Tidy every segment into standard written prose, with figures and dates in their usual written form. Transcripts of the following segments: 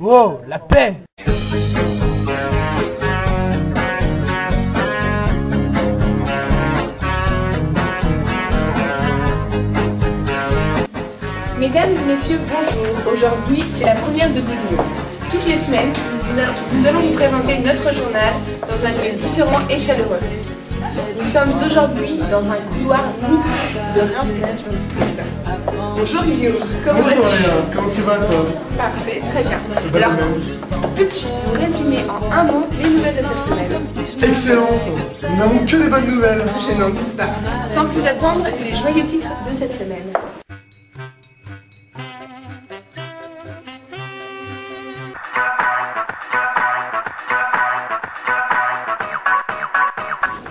Wow, la paix! Mesdames et messieurs, bonjour. Aujourd'hui, c'est la première de Good News. Toutes les semaines, nous allons vous présenter notre journal dans un lieu différent et chaleureux. Nous sommes aujourd'hui dans un couloir mythique de Reims Management School. Bonjour Guillaume, comment vas-tu? Bonjour Léa, comment tu vas toi? Parfait, très bien. Alors, peux-tu nous résumer en un mot les nouvelles de cette semaine? Excellente. Nous n'avons que des bonnes nouvelles. Je n'en doute pas. Sans plus attendre, les joyeux titres de cette semaine.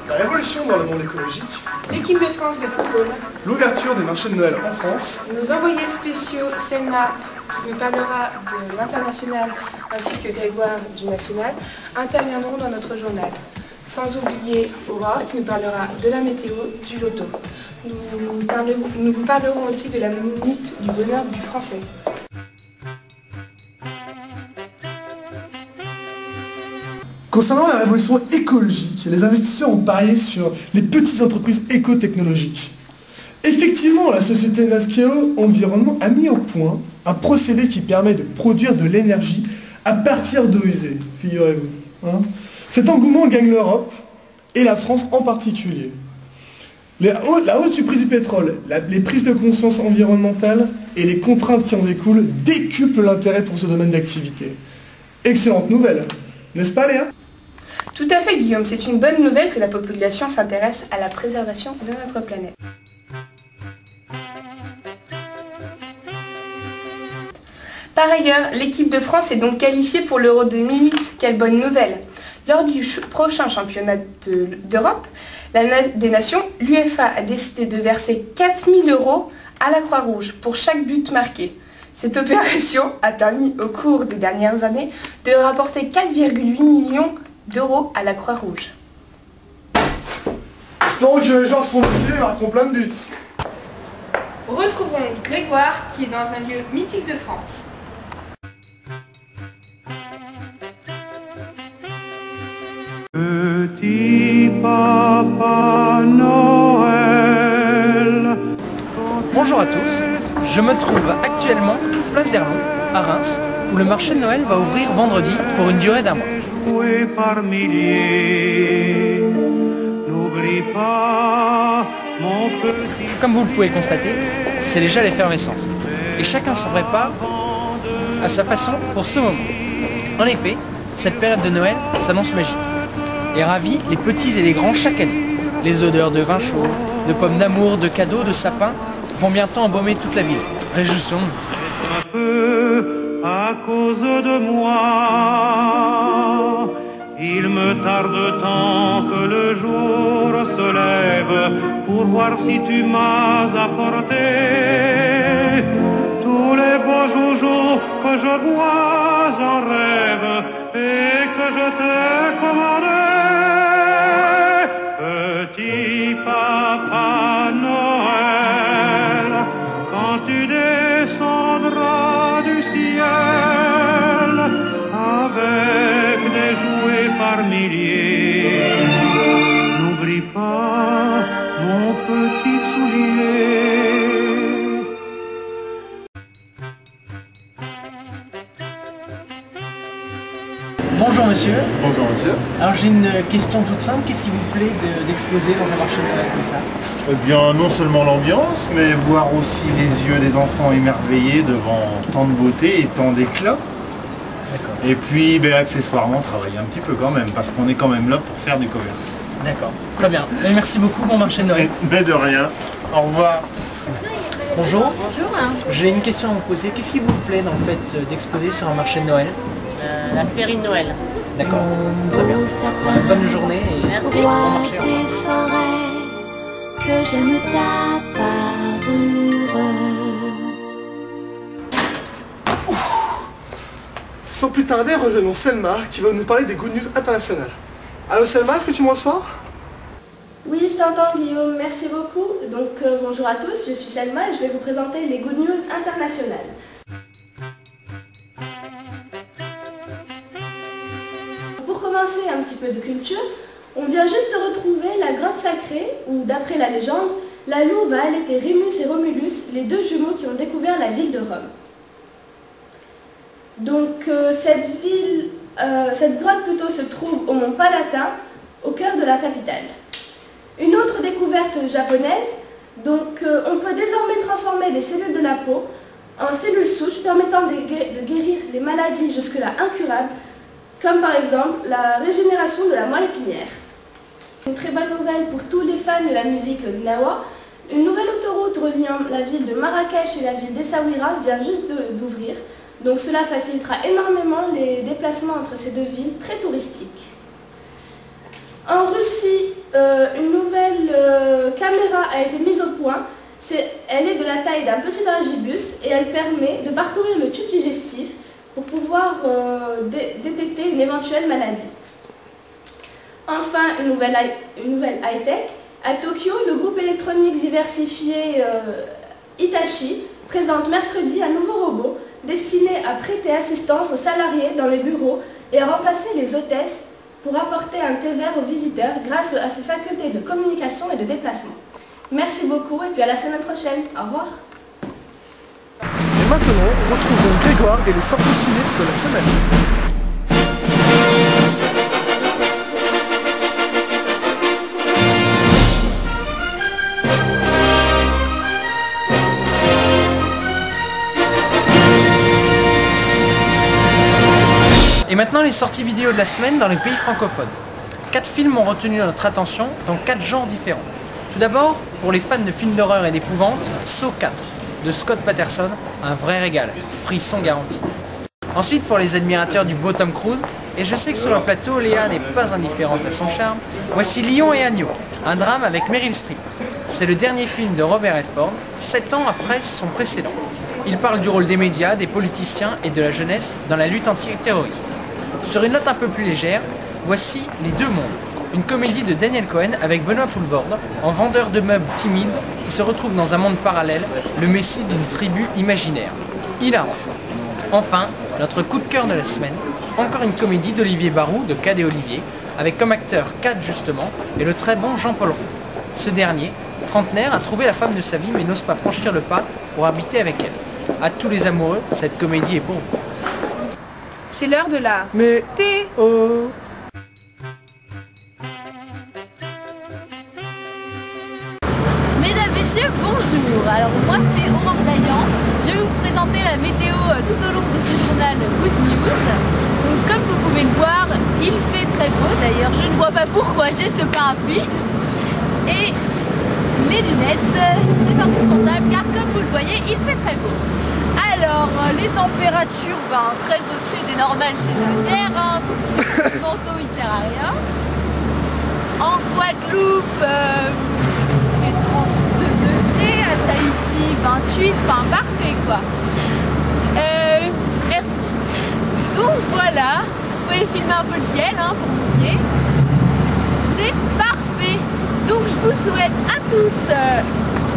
La révolution dans le monde écologique, L'équipe de France de football, l'ouverture des marchés de Noël en France, nos envoyés spéciaux Selma qui nous parlera de l'international ainsi que Grégoire du national interviendront dans notre journal. Sans oublier Aurore qui nous parlera de la météo, du loto. Nous vous parlerons aussi de la minute du bonheur du français. concernant la révolution écologique, les investisseurs ont parié sur les petites entreprises éco-technologiques. Effectivement, la société Naskeo Environnement a mis au point un procédé qui permet de produire de l'énergie à partir d'eau usée, figurez-vous. Cet engouement gagne l'Europe et la France en particulier. La hausse du prix du pétrole, les prises de conscience environnementales et les contraintes qui en découlent décuplent l'intérêt pour ce domaine d'activité. Excellente nouvelle, n'est-ce pas Léa? Tout à fait Guillaume, c'est une bonne nouvelle que la population s'intéresse à la préservation de notre planète. Par ailleurs, l'équipe de France est donc qualifiée pour l'Euro 2008. Quelle bonne nouvelle! Lors du prochain championnat d'Europe des Nations, l'UEFA a décidé de verser 4 000 € à la Croix-Rouge pour chaque but marqué. Cette opération a permis au cours des dernières années de rapporter 4,8 millions d'euros à la Croix-Rouge. Donc les gens sont motivés et marqueront plein de buts. Retrouvons Grégoire qui est dans un lieu mythique de France. Petit Papa Noël. Bonjour à tous, je me trouve actuellement place d'Erlon, à Reims, où le marché de Noël va ouvrir vendredi pour une durée d'1 mois. Joué par milliers, n'oublie pas mon petit. Comme vous le pouvez constater, c'est déjà l'effervescence. Et chacun s'en prépare à sa façon pour ce moment. En effet, cette période de Noël s'annonce magique et ravit les petits et les grands chaque année. Les odeurs de vin chaud, de pommes d'amour, de cadeaux, de sapins vont bientôt embaumer toute la ville. Réjouissons-nous. Un peu à cause de moi, il me tarde tant que le jour se lève pour voir si tu m'as apporté tous les beaux joujoux que je vois en rêve et que je t'ai commandé. Petit Papa Noël, quand tu descendras du ciel avec des jouets par milliers, n'oublie pas mon petit soulier. Bonjour monsieur. Bonjour monsieur. Alors j'ai une question toute simple. Qu'est-ce qui vous plaît d'exposer dans un marché de Noël comme ça? Eh bien, non seulement l'ambiance, mais voir aussi les yeux des enfants émerveillés devant tant de beauté et tant d'éclat. Et puis, accessoirement, travailler un petit peu quand même, parce qu'on est quand même là pour faire du commerce. D'accord, très bien. Mais merci beaucoup, bon marché de Noël. Mais de rien. Au revoir. Bonjour. Bonjour. J'ai une question à vous poser. Qu'est-ce qui vous plaît en fait d'exposer sur un marché de Noël? La féerie de Noël. D'accord, très bien. Bonne journée et Merci. bon marché. Au revoir. Que j'aime ta parure. Sans plus tarder, rejoignons Selma qui va nous parler des Good News internationales. Allô Selma, est-ce que tu me reçois? Oui, je t'entends Guillaume, merci beaucoup. Donc bonjour à tous, je suis Selma et je vais vous présenter les Good News internationales. petit peu de culture, on vient juste de retrouver la grotte sacrée où, d'après la légende, la louve a allaité Rémus et Romulus, les deux jumeaux qui ont découvert la ville de Rome. Donc cette grotte plutôt se trouve au mont Palatin, au cœur de la capitale. Une autre découverte japonaise, donc on peut désormais transformer les cellules de la peau en cellules souches permettant de guérir les maladies jusque-là incurables, comme par exemple la régénération de la moelle épinière. Une très bonne nouvelle pour tous les fans de la musique gnawa, une nouvelle autoroute reliant la ville de Marrakech et la ville d'Essaouira vient juste d'ouvrir, donc cela facilitera énormément les déplacements entre ces deux villes très touristiques. En Russie, une nouvelle caméra a été mise au point. Elle est de la taille d'un petit dragibus et elle permet de parcourir le tube digestif pour pouvoir détecter une éventuelle maladie. Enfin, une nouvelle high-tech. À Tokyo, le groupe électronique diversifié Hitachi présente mercredi un nouveau robot destiné à prêter assistance aux salariés dans les bureaux et à remplacer les hôtesses pour apporter un thé vert aux visiteurs grâce à ses facultés de communication et de déplacement. Merci beaucoup et puis à la semaine prochaine. Au revoir. Et maintenant, retrouvons Grégoire et les sorties ciné de la semaine. Et maintenant les sorties vidéo de la semaine dans les pays francophones. 4 films ont retenu notre attention dans 4 genres différents. Tout d'abord, pour les fans de films d'horreur et d'épouvante, Saw 4 de Scott Patterson, un vrai régal, frisson garanti. Ensuite, pour les admirateurs du beau Tom Cruise, et je sais que sur le plateau, Léa n'est pas indifférente à son charme, voici Lion et Agneau, un drame avec Meryl Streep. C'est le dernier film de Robert Redford, 7 ans après son précédent. Il parle du rôle des médias, des politiciens et de la jeunesse dans la lutte antiterroriste. Sur une note un peu plus légère, voici Les Deux Mondes, une comédie de Daniel Cohen avec Benoît Poelvoorde, en vendeur de meubles timide qui se retrouve dans un monde parallèle, le messie d'une tribu imaginaire. Hilarant. Enfin, notre coup de cœur de la semaine, encore une comédie d'Olivier Barou de Cad et Olivier, avec comme acteur Cad justement et le très bon Jean-Paul Roux. Ce dernier, trentenaire, a trouvé la femme de sa vie mais n'ose pas franchir le pas pour habiter avec elle. À tous les amoureux, cette comédie est pour vous. C'est l'heure de la... Mais... Oh. Mesdames, messieurs, bonjour. Alors moi c'est Aurore Dayan. Je vais vous présenter la météo tout au long de ce journal Good News. Donc comme vous pouvez le voir, il fait très beau. D'ailleurs, je ne vois pas pourquoi j'ai ce parapluie. Et les lunettes, c'est indispensable car comme vous le voyez, il fait très beau. Alors, les températures, très au-dessus des normales saisonnières, donc le manteau il sert à rien. En Guadeloupe, il fait 32 degrés, à Tahiti 28, enfin parfait quoi. Merci. Donc voilà, vous pouvez filmer un peu le ciel pour montrer. C'est parfait. Donc je vous souhaite à tous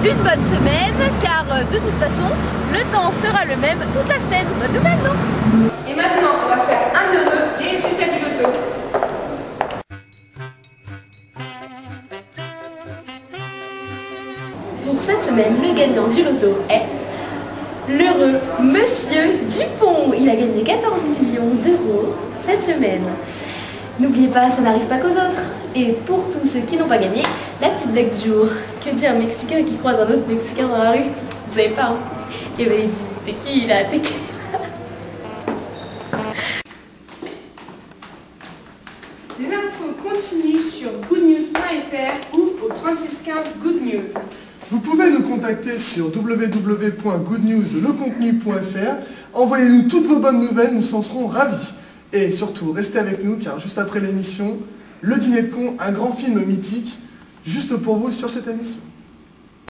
une bonne semaine car de toute façon le temps sera le même toute la semaine. Bonne nouvelle, non? Et maintenant, on va faire un heureux les résultats du loto. Pour cette semaine, le gagnant du loto est l'heureux Monsieur Dupont. Il a gagné 14 millions d'euros cette semaine. N'oubliez pas, ça n'arrive pas qu'aux autres. Et pour tous ceux qui n'ont pas gagné, la petite blague du jour. Que dit un Mexicain qui croise un autre Mexicain dans la rue? Vous savez pas, hein? Et ben il dit, t'es qui là? T'es qui? L'info continue sur goodnews.fr ou au 3615 Good News. Vous pouvez nous contacter sur www.goodnewslecontenu.fr. Envoyez-nous toutes vos bonnes nouvelles, nous en serons ravis. Et surtout, restez avec nous car juste après l'émission, Le Dîner de Con, un grand film mythique, juste pour vous sur cette émission.